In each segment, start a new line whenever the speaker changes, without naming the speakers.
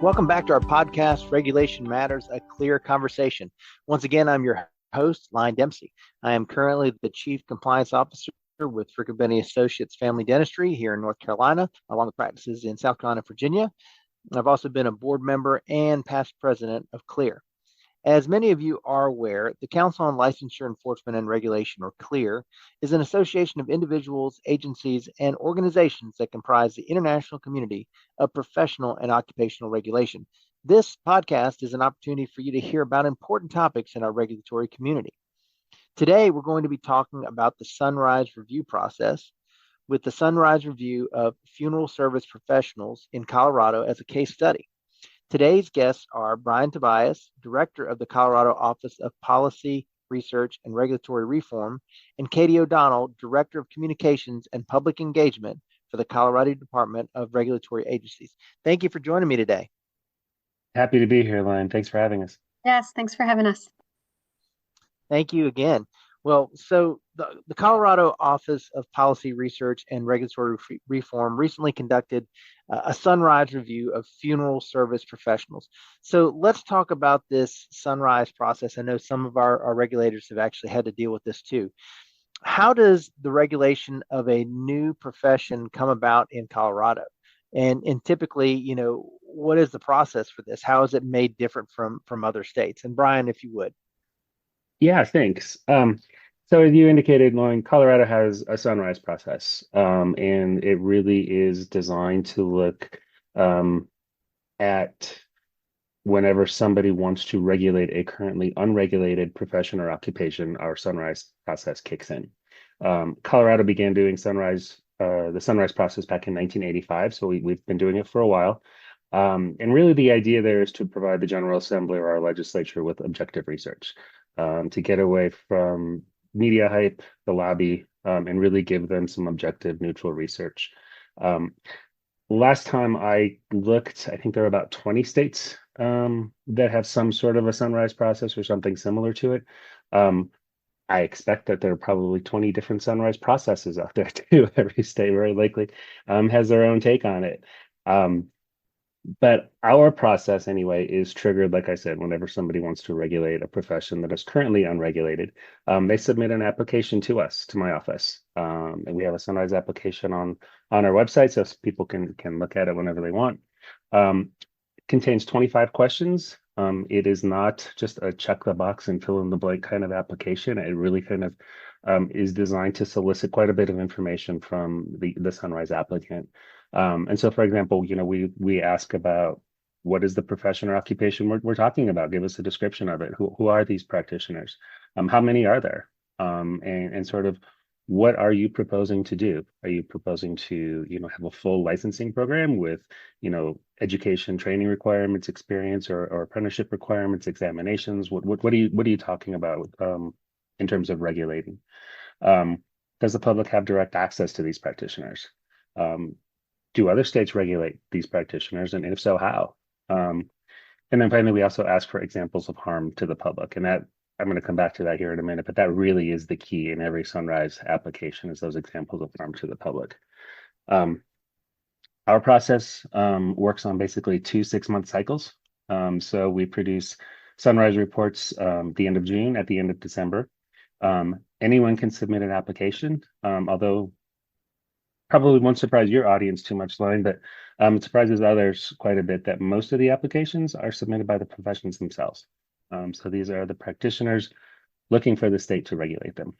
Welcome back to our podcast, Regulation Matters, a Clear Conversation. Once again, I'm your host, Lyon Dempsey. I am currently the Chief Compliance Officer with Riccobeni Associates Family Dentistry here in North Carolina, along with practices in South Carolina and Virginia. I've also been a board member and past president of CLEAR. As many of you are aware, the Council on Licensure Enforcement and Regulation, or CLEAR, is an association of individuals, agencies, and organizations that comprise the international community of professional and occupational regulation. This podcast is an opportunity for you to hear about important topics in our regulatory community. Today, we're going to be talking about the Sunrise Review process with the Sunrise Review of Funeral Service Professionals in Colorado as a case study. Today's guests are Brian Tobias, Director of the Colorado Office of Policy, Research, and Regulatory Reform, and Katie O'Donnell, Director of Communications and Public Engagement for the Colorado Department of Regulatory Agencies. Thank you for joining me today.
Happy to be here, Lyon. Thanks for having us.
Yes, thanks for having us.
Thank you again. Well, so the Colorado Office of Policy Research and Regulatory Reform recently conducted a Sunrise Review of Funeral Service Professionals. So let's talk about this Sunrise process. I know some of our regulators have actually had to deal with this too. How does the regulation of a new profession come about in Colorado? And typically, what is the process for this? How is it made different from other states? And Brian, if you would.
Yeah, thanks. So as you indicated, Lauren, Colorado has a sunrise process, and it really is designed to look at whenever somebody wants to regulate a currently unregulated profession or occupation, our sunrise process kicks in. Colorado began doing the sunrise process back in 1985, so we've been doing it for a while. And really the idea there is to provide the General Assembly or our legislature with objective research. To get away from media hype, the lobby, and really give them some objective, neutral research. Last time I looked, I think there are about 20 states that have some sort of a sunrise process or something similar to it. I expect that there are probably 20 different sunrise processes out there too. Every state very likely has their own take on it. But our process anyway is triggered, like I said, whenever somebody wants to regulate a profession that is currently unregulated, they submit an application to us, to my office. And we have a Sunrise application on our website so people can look at it whenever they want. Contains 25 questions. It is not just a check the box and fill in the blank kind of application. It really kind of is designed to solicit quite a bit of information from the Sunrise applicant. And so, for example, we ask about what is the profession or occupation we're talking about? Give us a description of it. Who are these practitioners? How many are there? And sort of what are you proposing to do? Are you proposing to, have a full licensing program with, education, training requirements, experience, or apprenticeship requirements, examinations? What are you talking about in terms of regulating? Does the public have direct access to these practitioners? Do other states regulate these practitioners? And if so, how? And then finally, we also ask for examples of harm to the public. And that I'm going to come back to that here in a minute, but that really is the key in every Sunrise application is those examples of harm to the public. Our process works on basically 2 6-month cycles. So we produce Sunrise reports the end of June, at the end of December. Anyone can submit an application, although probably won't surprise your audience too much, Lauren, but it surprises others quite a bit that most of the applications are submitted by the professions themselves. So these are the practitioners looking for the state to regulate them.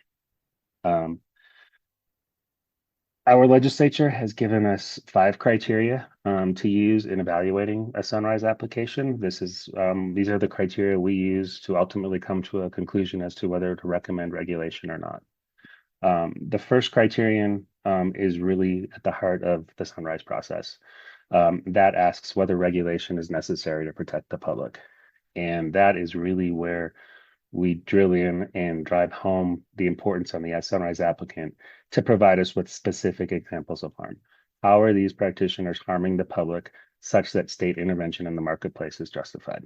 Our legislature has given us 5 criteria to use in evaluating a Sunrise application. These are the criteria we use to ultimately come to a conclusion as to whether to recommend regulation or not. The first criterion is really at the heart of the Sunrise process. That asks whether regulation is necessary to protect the public. And that is really where we drill in and drive home the importance on the Sunrise applicant to provide us with specific examples of harm. How are these practitioners harming the public such that state intervention in the marketplace is justified?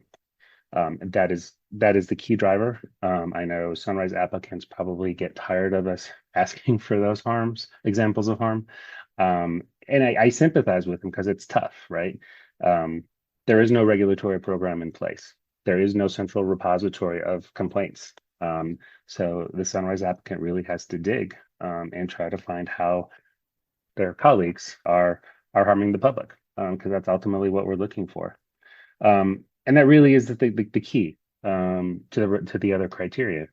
That is the key driver. I know Sunrise applicants probably get tired of us asking for those examples of harm. And I sympathize with them because it's tough, right? there is no regulatory program in place. There is no central repository of complaints. So the Sunrise applicant really has to dig and try to find how their colleagues are harming the public, because that's ultimately what we're looking for. And that really is the key to the other criteria,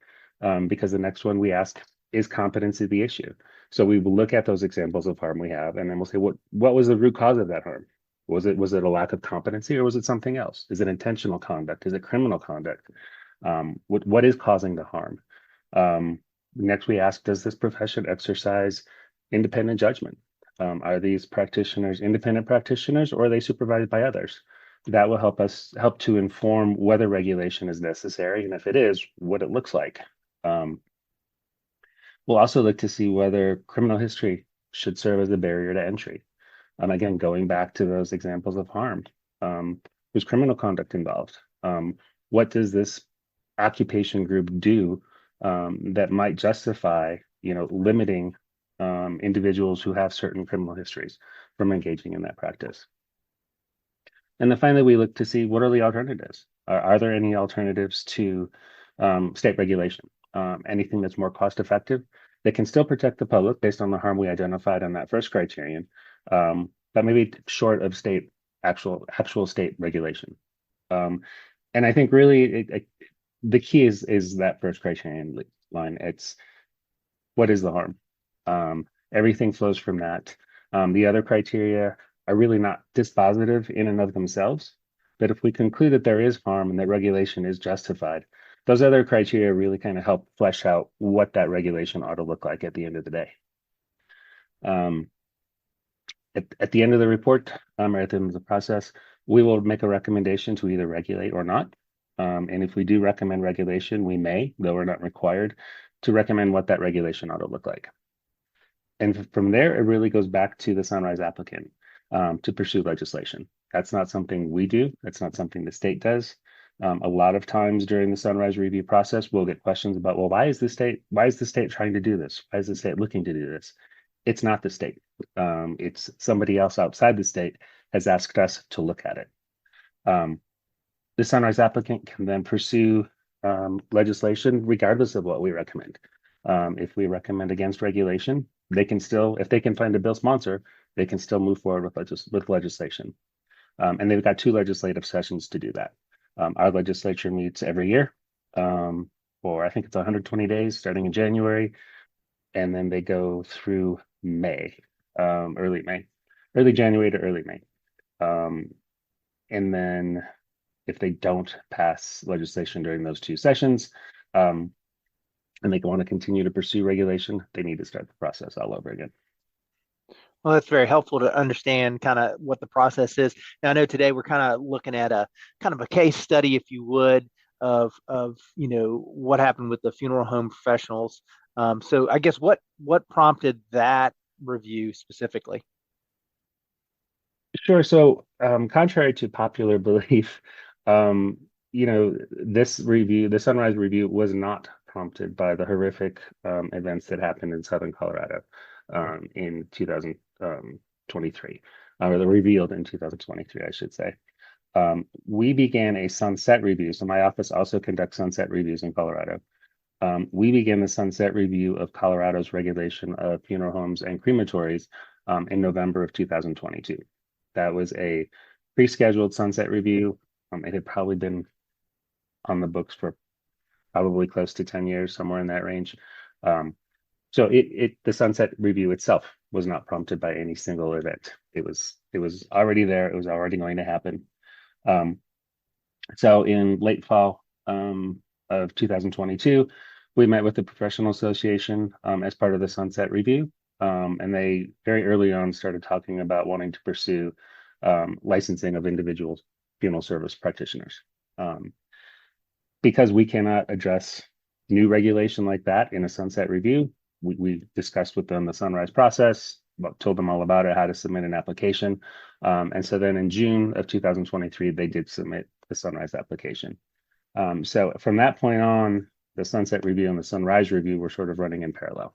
because the next one we ask, is competency the issue? So we will look at those examples of harm we have, and then we'll say, what was the root cause of that harm? Was it a lack of competency, or was it something else? Is it intentional conduct? Is it criminal conduct? What is causing the harm? Next, we ask, does this profession exercise independent judgment? Are these practitioners independent practitioners, or are they supervised by others? That will help to inform whether regulation is necessary, and if it is, what it looks like. We'll also look to see whether criminal history should serve as a barrier to entry. Again, going back to those examples of harm, there's criminal conduct involved. What does this occupation group do that might justify, limiting individuals who have certain criminal histories from engaging in that practice? And then finally, we look to see, what are the alternatives? Are there any alternatives to state regulation? Anything that's more cost effective, that can still protect the public based on the harm we identified on that first criterion, but maybe short of actual state regulation. And I think really the key is that first criterion line. It's, what is the harm? Everything flows from that. The other criteria are really not dispositive in and of themselves, but if we conclude that there is harm and that regulation is justified, those other criteria really kind of help flesh out what that regulation ought to look like at the end of the day. At the end of the report, or at the end of the process, we will make a recommendation to either regulate or not. And if we do recommend regulation, we may, though we're not required, to recommend what that regulation ought to look like. And from there, it really goes back to the Sunrise applicant to pursue legislation. That's not something we do. That's not something the state does. A lot of times during the Sunrise review process, we'll get questions about, well, why is the state trying to do this? Why is the state looking to do this? It's not the state. It's somebody else outside the state has asked us to look at it. The Sunrise applicant can then pursue legislation regardless of what we recommend. If we recommend against regulation, they can still, if they can find a bill sponsor, they can still move forward with legislation. And they've got 2 legislative sessions to do that. Our legislature meets every year for, I think it's 120 days starting in January, and then they go through May, early January to early May. And then if they don't pass legislation during those 2 sessions, and they want to continue to pursue regulation, they need to start the process all over again.
Well, that's very helpful to understand kind of what the process is. Now, I know today we're kind of looking at a kind of a case study, if you would, of what happened with the funeral home professionals. So I guess what prompted that review specifically?
Sure. So, contrary to popular belief, this review, the Sunrise review, was not prompted by the horrific events that happened in Southern Colorado in 2023, or the revealed in 2023, I should say. We began a sunset review. So my office also conducts sunset reviews in Colorado. We began the sunset review of Colorado's regulation of funeral homes and crematories in November of 2022. That was a pre-scheduled sunset review. It had probably been on the books for probably close to 10 years, somewhere in that range. So the sunset review itself was not prompted by any single event. It was already there. It was already going to happen. So in late fall of 2022, we met with the Professional Association as part of the sunset review. And they very early on started talking about wanting to pursue licensing of individual funeral service practitioners. Because we cannot address new regulation like that in a sunset review, we discussed with them the Sunrise process, told them all about it, how to submit an application. And so then in June of 2023, they did submit the Sunrise application. So from that point on, the sunset review and the Sunrise review were sort of running in parallel.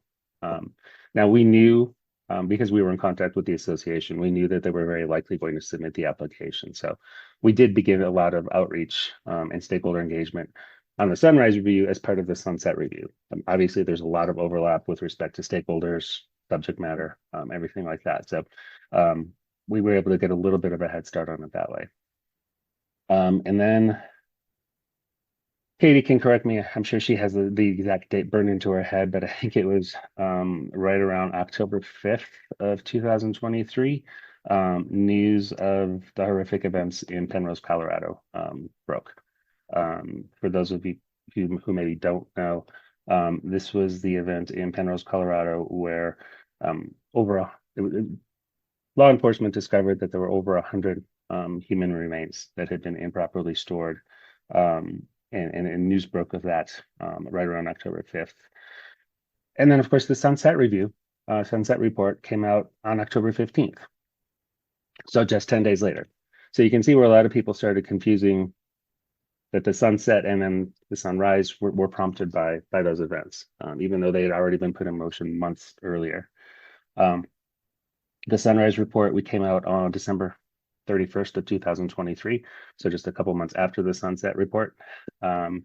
Now we knew because we were in contact with the association. We knew that they were very likely going to submit the application. So we did begin a lot of outreach and stakeholder engagement on the Sunrise Review as part of the Sunset Review. Obviously, there's a lot of overlap with respect to stakeholders, subject matter, everything like that. So we were able to get a little bit of a head start on it that way. And then Katie can correct me. I'm sure she has the exact date burned into her head, but I think it was right around October 5th of 2023. News of the horrific events in Penrose, Colorado broke. For those of you who maybe don't know, this was the event in Penrose, Colorado, where law enforcement discovered that there were over 100 human remains that had been improperly stored. And news broke of that right around October 5th. And then, of course, the Sunset Review, Sunset Report came out on October 15th. So just 10 days later. So you can see where a lot of people started confusing that the sunset and then the sunrise were prompted by those events, even though they had already been put in motion months earlier. The Sunrise Report, we came out on December 31st of 2023, so just a couple months after the Sunset Report. And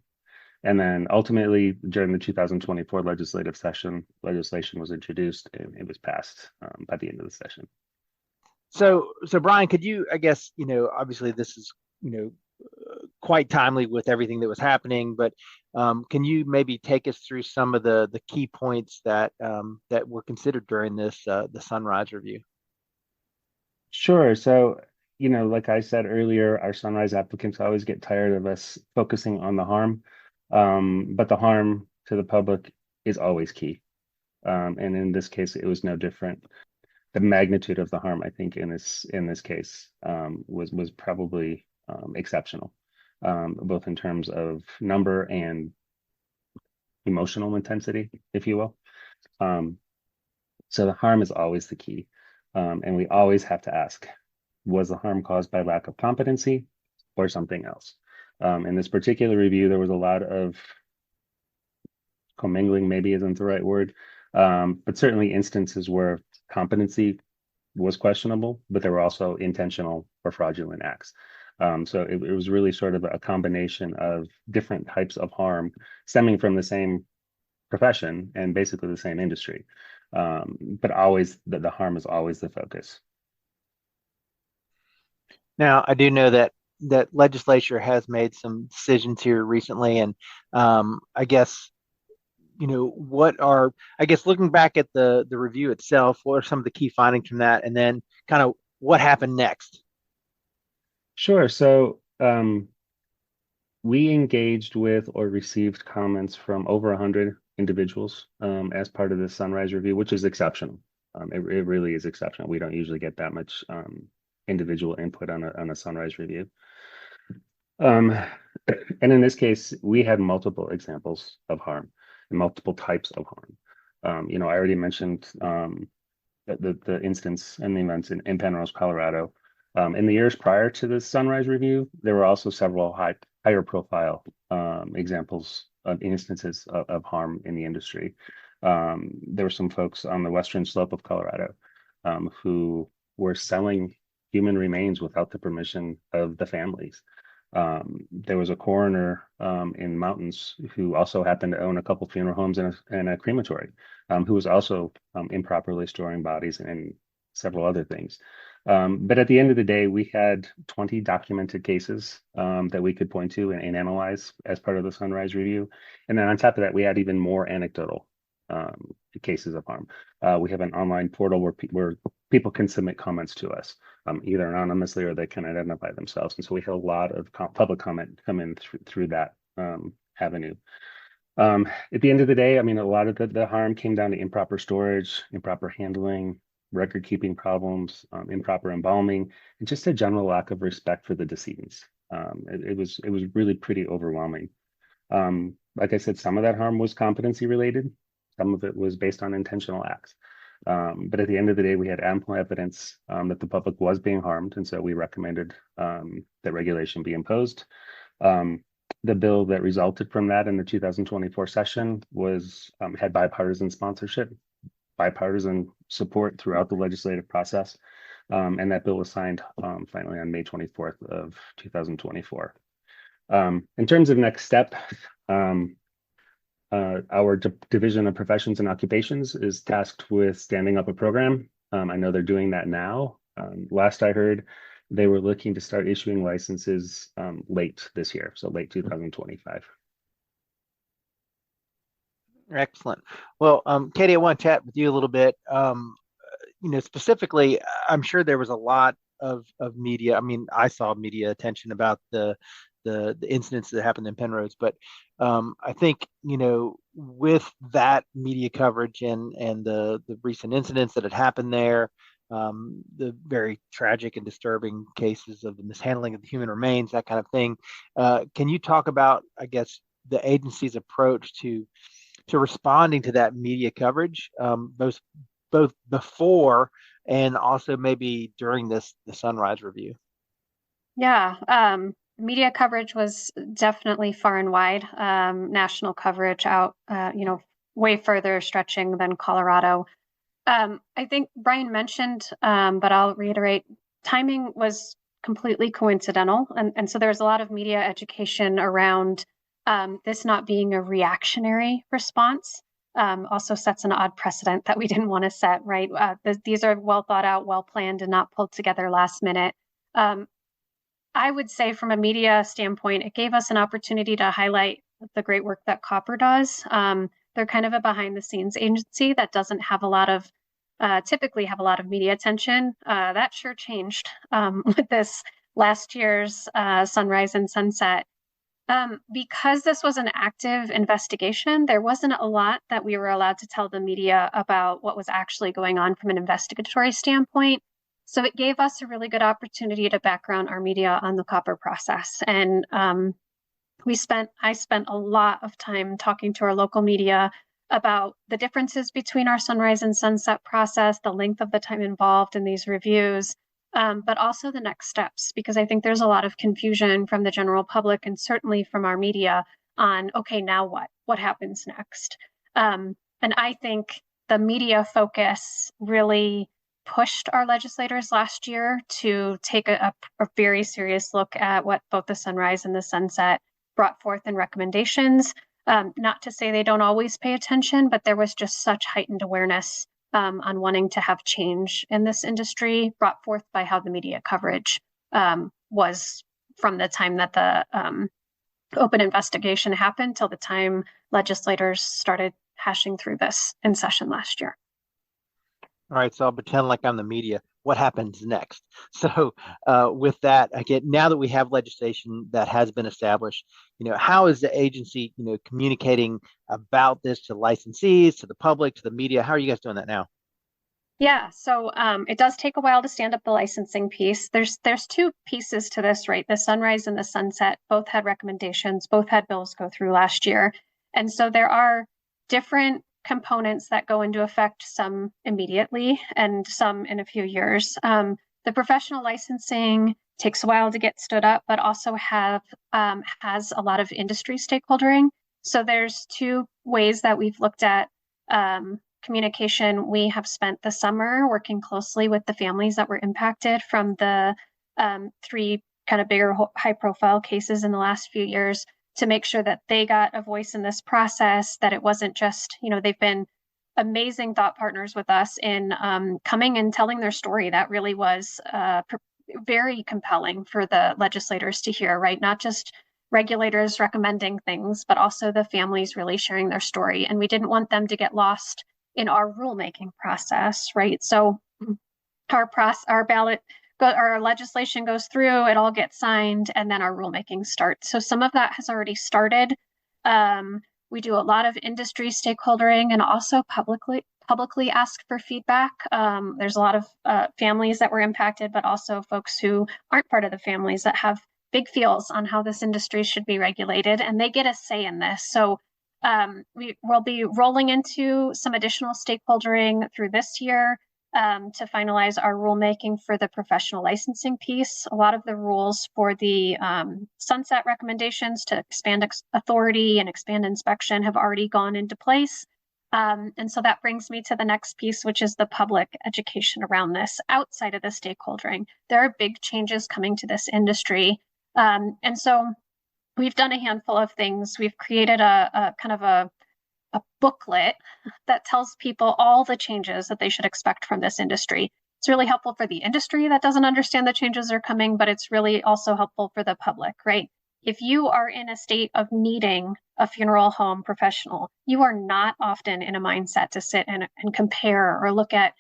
then ultimately, during the 2024 legislative session, legislation was introduced and it was passed by the end of the session.
So Brian, could you, I guess, obviously this is, quite timely with everything that was happening, but can you maybe take us through some of the key points that that were considered during this the Sunrise Review?
Sure. So, like I said earlier, our Sunrise applicants always get tired of us focusing on the harm, but the harm to the public is always key. And in this case, it was no different. The magnitude of the harm, I think, in this case, was probably exceptional, both in terms of number and emotional intensity, if you will. So the harm is always the key. And we always have to ask, was the harm caused by lack of competency or something else? In this particular review, there was a lot of commingling, maybe isn't the right word, but certainly instances where competency was questionable, but there were also intentional or fraudulent acts. So it was really sort of a combination of different types of harm stemming from the same profession and basically the same industry. But always the harm is always the focus.
Now, I do know that legislature has made some decisions here recently, and I guess looking back at the review itself, what are some of the key findings from that, and then kind of what happened next?
Sure. So we engaged with or received comments from over 100 individuals as part of the Sunrise Review, which is exceptional. It really is exceptional. We don't usually get that much individual input on a Sunrise Review. And in this case, we had multiple examples of harm and multiple types of harm. I already mentioned the instance and the events in Penrose, Colorado. In the years prior to the Sunrise Review, there were also several higher profile examples of instances of harm in the industry. There were some folks on the western slope of Colorado who were selling human remains without the permission of the families. There was a coroner in mountains who also happened to own a couple funeral homes and a crematory, who was also improperly storing bodies and several other things. But at the end of the day, we had 20 documented cases that we could point to and analyze as part of the Sunrise Review. And then on top of that, we had even more anecdotal cases of harm. We have an online portal where people can submit comments to us, either anonymously or they can identify themselves. And so we had a lot of public comment come in through that avenue. At the end of the day, I mean, a lot of the harm came down to improper storage, improper handling, record keeping problems, improper embalming, and just a general lack of respect for the decedents. It was really pretty overwhelming. Like I said, some of that harm was competency related. Some of it was based on intentional acts. But at the end of the day, we had ample evidence that the public was being harmed, and so we recommended that regulation be imposed. The bill that resulted from that in the 2024 session had bipartisan sponsorship, bipartisan support throughout the legislative process. And that bill was signed finally on May 24th of 2024. In terms of next step, our Division of Professions and Occupations is tasked with standing up a program. I know they're doing that now. Last I heard, they were looking to start issuing licenses late this year, so late 2025.
Excellent. Well, Katie, I want to chat with you a little bit. Specifically, I'm sure there was a lot of media. I mean, I saw media attention about the incidents that happened in Penrose, but I think with that media coverage and the recent incidents that had happened there, the very tragic and disturbing cases of the mishandling of the human remains, that kind of thing. Can you talk about, I guess, the agency's approach to responding to that media coverage, both before and also maybe during the Sunrise review?
Yeah, media coverage was definitely far and wide. National coverage out, way further stretching than Colorado. I think Brian mentioned, but I'll reiterate, timing was completely coincidental. And so there's a lot of media education around this not being a reactionary response. Also sets an odd precedent that we didn't want to set, right? These are well thought out, well planned, and not pulled together last minute. I would say from a media standpoint, it gave us an opportunity to highlight the great work that Copper does. They're kind of a behind the scenes agency that doesn't have a lot of typically have a lot of media attention. That sure changed with this last year's Sunrise and Sunset. Because this was an active investigation, there wasn't a lot that we were allowed to tell the media about what was actually going on from an investigatory standpoint. So it gave us a really good opportunity to background our media on the Copper process. And I spent a lot of time talking to our local media about the differences between our Sunrise and Sunset process, the length of the time involved in these reviews, but also the next steps, because I think there's a lot of confusion from the general public and certainly from our media on, okay, now what? What happens next? And I think the media focus really pushed our legislators last year to take a very serious look at what both the Sunrise and the Sunset brought forth in recommendations. Not to say they don't always pay attention, but there was just such heightened awareness on wanting to have change in this industry brought forth by how the media coverage was from the time that the open investigation happened till the time legislators started hashing through this in session last year.
All right, so I'll pretend like I'm the media. What happens next? So with that, again, now that we have legislation that has been established, how is the agency, communicating about this to licensees, to the public, to the media? How are you guys doing that now?
Yeah, so it does take a while to stand up the licensing piece. There's two pieces to this, right? The Sunrise and the Sunset both had recommendations, both had bills go through last year. And so there are different components that go into effect, some immediately and some in a few years. The professional licensing takes a while to get stood up, but also has a lot of industry stakeholdering. So there's two ways that we've looked at communication. We have spent the summer working closely with the families that were impacted from the three kind of bigger high profile cases in the last few years to make sure that they got a voice in this process, that it wasn't just, they've been amazing thought partners with us in coming and telling their story. That really was very compelling for the legislators to hear, right? Not just regulators recommending things, but also the families really sharing their story. And we didn't want them to get lost in our rulemaking process, right? So our ballot, our legislation goes through, it all gets signed, and then our rulemaking starts. So some of that has already started. We do a lot of industry stakeholdering and also publicly ask for feedback. There's a lot of families that were impacted, but also folks who aren't part of the families that have big feels on how this industry should be regulated, and they get a say in this. So we will be rolling into some additional stakeholdering through this year to finalize our rulemaking for the professional licensing piece. A lot of the rules for the sunset recommendations to expand authority and expand inspection have already gone into place. And so that brings me to the next piece, which is the public education around this outside of the stakeholdering. There are big changes coming to this industry. And so we've done a handful of things. We've created a kind of a booklet that tells people all the changes that they should expect from this industry. It's really helpful for the industry that doesn't understand the changes are coming, but it's really also helpful for the public, right? If you are in a state of needing a funeral home professional, you are not often in a mindset to sit and compare or look at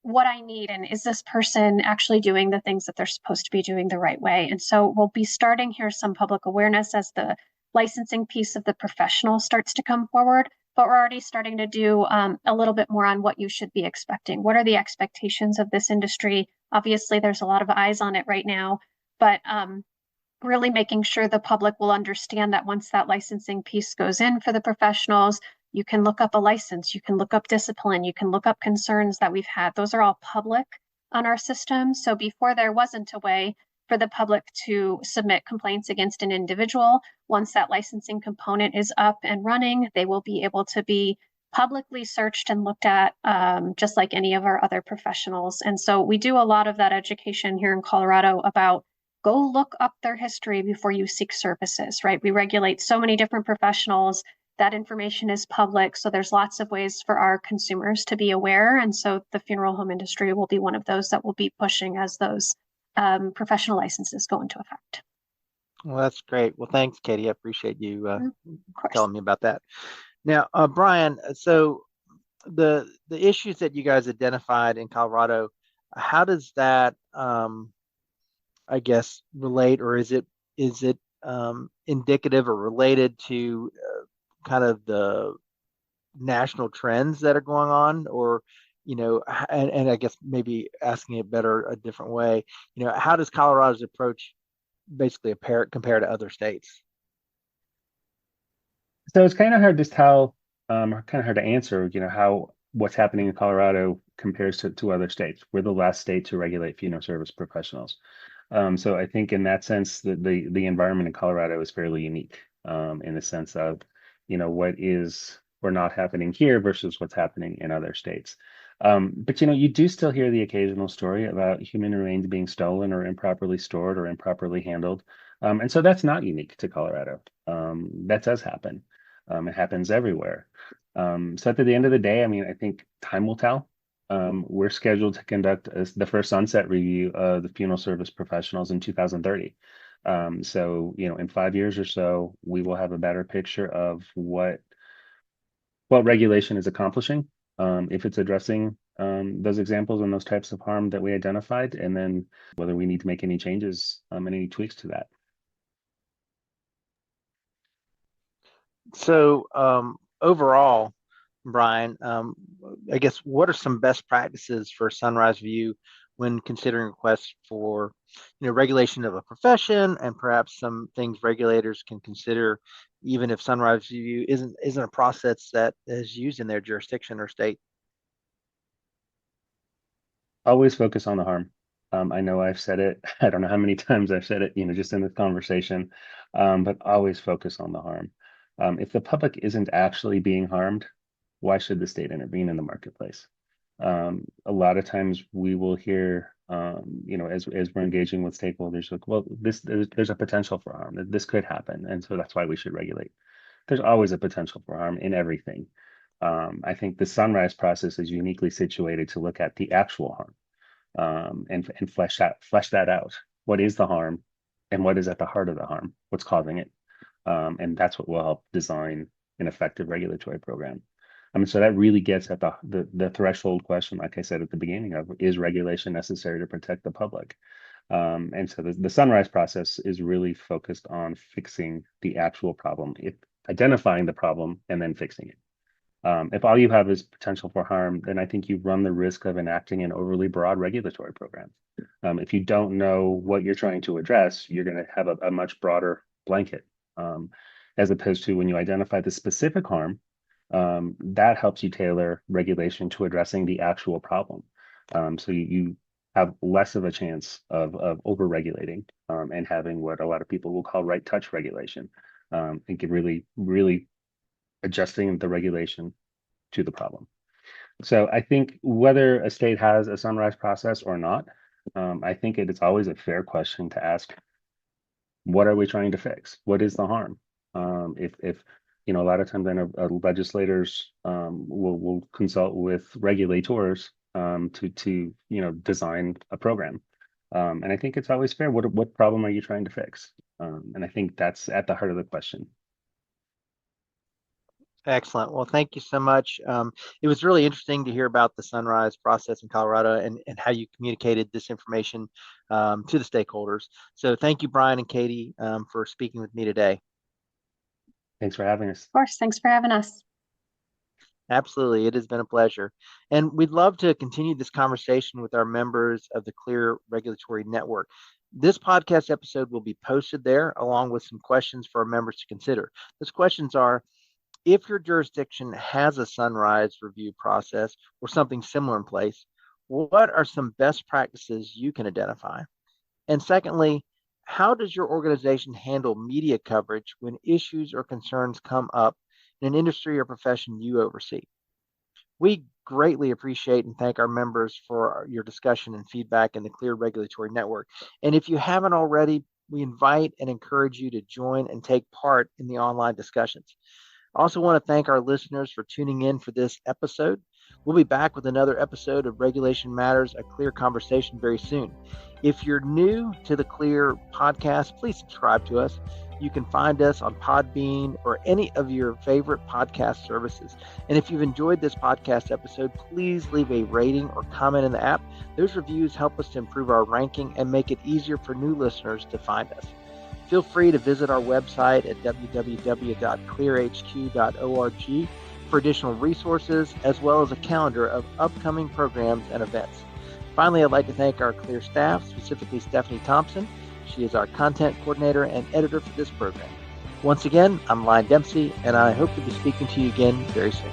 what I need and is this person actually doing the things that they're supposed to be doing the right way. And so we'll be starting here some public awareness as the licensing piece of the professional starts to come forward, but we're already starting to do a little bit more on what you should be expecting. What are the expectations of this industry? Obviously, there's a lot of eyes on it right now, but really making sure the public will understand that once that licensing piece goes in for the professionals, you can look up a license, you can look up discipline, you can look up concerns that we've had. Those are all public on our system. So before there wasn't a way for the public to submit complaints against an individual, once that licensing component is up and running, they will be able to be publicly searched and looked at just like any of our other professionals. And so we do a lot of that education here in Colorado about go look up their history before you seek services, right? We regulate so many different professionals. That information is public. So there's lots of ways for our consumers to be aware. And so the funeral home industry will be one of those that will be pushing as those professional licenses go into effect.
Well, that's great. Well, thanks, Katie. I appreciate you
Of course.
telling me about that. Now, Brian, so the issues that you guys identified in Colorado, how does that I guess relate, or is it indicative or related to kind of the national trends that are going on, or and I guess maybe asking it better a different way, how does Colorado's approach basically compare to other states?
So it's kind of hard to tell, kind of hard to answer, how what's happening in Colorado compares to other states. We're the last state to regulate funeral service professionals. So I think in that sense, the environment in Colorado is fairly unique in the sense of, what is or not happening here versus what's happening in other states. But you do still hear the occasional story about human remains being stolen or improperly stored or improperly handled. And so that's not unique to Colorado. That does happen. It happens everywhere. So at the end of the day, I mean, I think time will tell. We're scheduled to conduct the first sunset review of the funeral service professionals in 2030. So, in 5 years or so, we will have a better picture of what regulation is accomplishing, if it's addressing those examples and those types of harm that we identified, and then whether we need to make any changes and any tweaks to that.
So overall, Brian, I guess what are some best practices for Sunrise View when considering requests for regulation of a profession, and perhaps some things regulators can consider even if Sunrise View isn't a process that is used in their jurisdiction or state?
Always focus on the harm. I know I've said it, I don't know how many times I've said it, just in this conversation, but always focus on the harm. If the public isn't actually being harmed, why should the state intervene in the marketplace? A lot of times we will hear, as we're engaging with stakeholders, like, well, there's a potential for harm, that this could happen, and so that's why we should regulate. There's always a potential for harm in everything. I think the Sunrise process is uniquely situated to look at the actual harm, and flesh that out. What is the harm, and what is at the heart of the harm? What's causing it? And that's what will help design an effective regulatory program. So that really gets at the threshold question, like I said at the beginning of, is regulation necessary to protect the public? And so the Sunrise process is really focused on fixing the actual problem, identifying the problem and then fixing it. If all you have is potential for harm, then I think you run the risk of enacting an overly broad regulatory program. If you don't know what you're trying to address, you're going to have a much broader blanket, as opposed to when you identify the specific harm, that helps you tailor regulation to addressing the actual problem. So you have less of a chance of over-regulating, and having what a lot of people will call right touch regulation. And can really adjusting the regulation to the problem. So I think whether a state has a sunrise process or not, I think it is always a fair question to ask, what are we trying to fix? What is the harm? If a lot of times I know legislators will consult with regulators to design a program. And I think it's always fair. What problem are you trying to fix? And I think that's at the heart of the question.
Excellent. Well, thank you so much. It was really interesting to hear about the sunrise process in Colorado and how you communicated this information to the stakeholders. So thank you, Brian and Katie, for speaking with me today.
Thanks for having us.
Of course, thanks for having us.
Absolutely. It has been a pleasure. And we'd love to continue this conversation with our members of the Clear Regulatory Network. This podcast episode will be posted there along with some questions for our members to consider. Those questions are, if your jurisdiction has a sunrise review process or something similar in place, what are some best practices you can identify? And secondly, how does your organization handle media coverage when issues or concerns come up in an industry or profession you oversee? We greatly appreciate and thank our members for your discussion and feedback in the Clear Regulatory Network. And if you haven't already, we invite and encourage you to join and take part in the online discussions. I also want to thank our listeners for tuning in for this episode. We'll be back with another episode of Regulation Matters, a Clear Conversation very soon. If you're new to the Clear podcast, please subscribe to us. You can find us on Podbean or any of your favorite podcast services. And if you've enjoyed this podcast episode, please leave a rating or comment in the app. Those reviews help us to improve our ranking and make it easier for new listeners to find us. Feel free to visit our website at www.clearhq.org for additional resources, as well as a calendar of upcoming programs and events. Finally, I'd like to thank our Clear staff, specifically Stephanie Thompson. She is our content coordinator and editor for this program. Once again, I'm Lyon Dempsey, and I hope to be speaking to you again very soon.